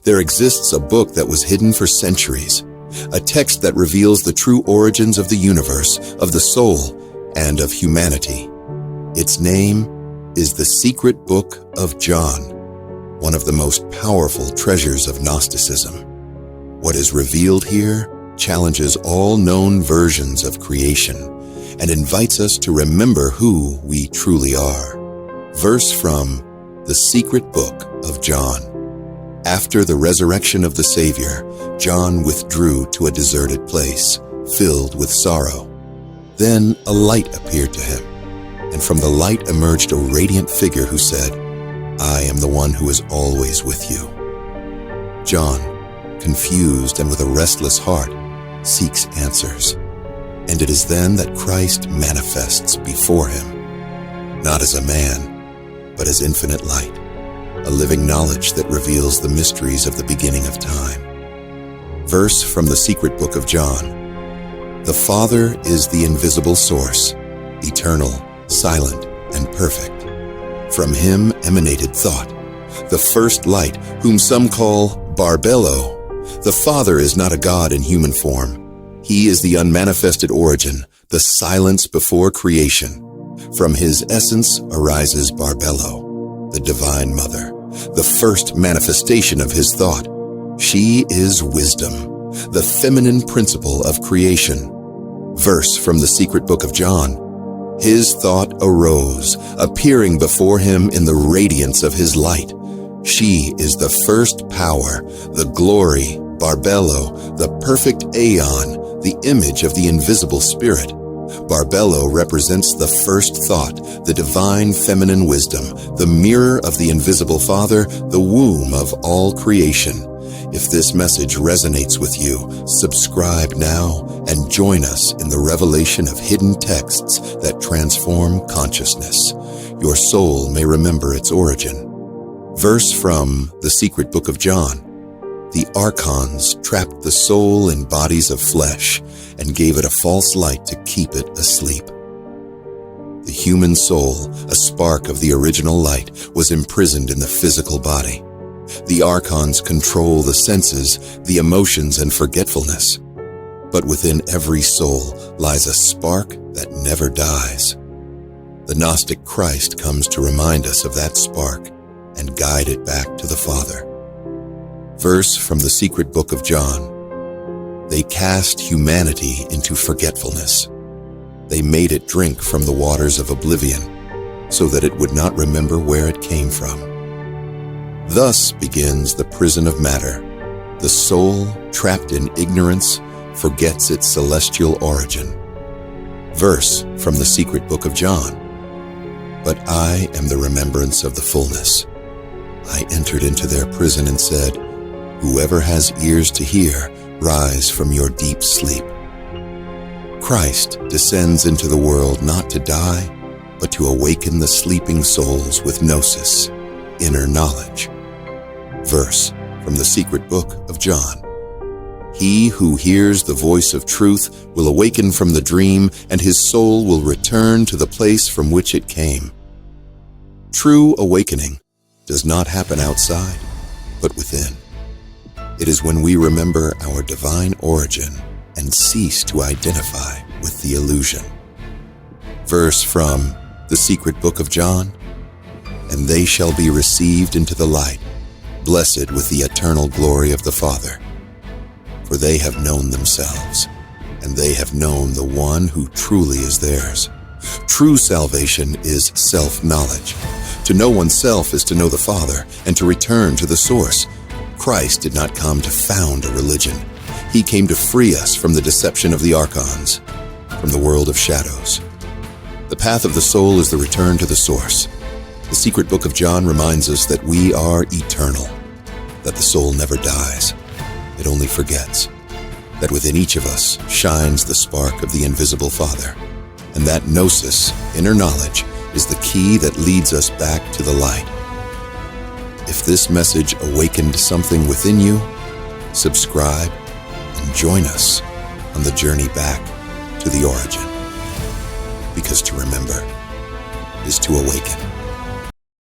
There exists a book that was hidden for centuries, a text that reveals the true origins of the universe, of the soul, and of humanity. Its name is the Secret Book of John, one of the most powerful treasures of Gnosticism. What is revealed here challenges all known versions of creation and invites us to remember who we truly are. Verse from the Secret Book of John. After the resurrection of the Savior, John withdrew to a deserted place, filled with sorrow. Then a light appeared to him, and from the light emerged a radiant figure who said, "I am the one who is always with you." John, confused and with a restless heart, seeks answers. And it is then that Christ manifests before him, not as a man, but as infinite light, a living knowledge that reveals the mysteries of the beginning of time. Verse from the Secret Book of John. The Father is the invisible source, eternal, silent, and perfect. From him emanated thought, the first light, whom some call Barbelo. The Father is not a God in human form. He is the unmanifested origin, the silence before creation. From his essence arises Barbelo, the Divine Mother, the first manifestation of his thought. She is wisdom, the feminine principle of creation. Verse from the Secret Book of John. His thought arose, appearing before him in the radiance of his light. She is the first power, the glory, Barbelo, the perfect aeon, the image of the invisible spirit. Barbelo represents the first thought, the divine feminine wisdom, the mirror of the invisible Father, the womb of all creation. If this message resonates with you, subscribe now and join us in the revelation of hidden texts that transform consciousness. Your soul may remember its origin. Verse from the Secret Book of John. The archons trapped the soul in bodies of flesh and gave it a false light to keep it asleep. The human soul, a spark of the original light, was imprisoned in the physical body. The archons control the senses, the emotions, and forgetfulness. But within every soul lies a spark that never dies. The Gnostic Christ comes to remind us of that spark and guide it back to the Father. Verse from the Secret Book of John. They cast humanity into forgetfulness. They made it drink from the waters of oblivion, so that it would not remember where it came from. Thus begins the prison of matter. The soul, trapped in ignorance, forgets its celestial origin. Verse from the Secret Book of John. But I am the remembrance of the fullness. I entered into their prison and said, Whoever has ears to hear, rise from your deep sleep. Christ descends into the world not to die, but to awaken the sleeping souls with gnosis, inner knowledge. Verse from the Secret Book of John. He who hears the voice of truth will awaken from the dream, and his soul will return to the place from which it came. True awakening does not happen outside, but within. It is when we remember our divine origin and cease to identify with the illusion. Verse from the Secret Book of John. And they shall be received into the light, blessed with the eternal glory of the Father. For they have known themselves, and they have known the one who truly is theirs. True salvation is self-knowledge. To know oneself is to know the Father, and to return to the source. Christ did not come to found a religion. He came to free us from the deception of the archons, from the world of shadows. The path of the soul is the return to the source. The Secret Book of John reminds us that we are eternal, that the soul never dies. It only forgets, that within each of us shines the spark of the invisible Father, and that gnosis, inner knowledge, is the key that leads us back to the light. If this message awakened something within you, subscribe and join us on the journey back to the origin. Because to remember is to awaken.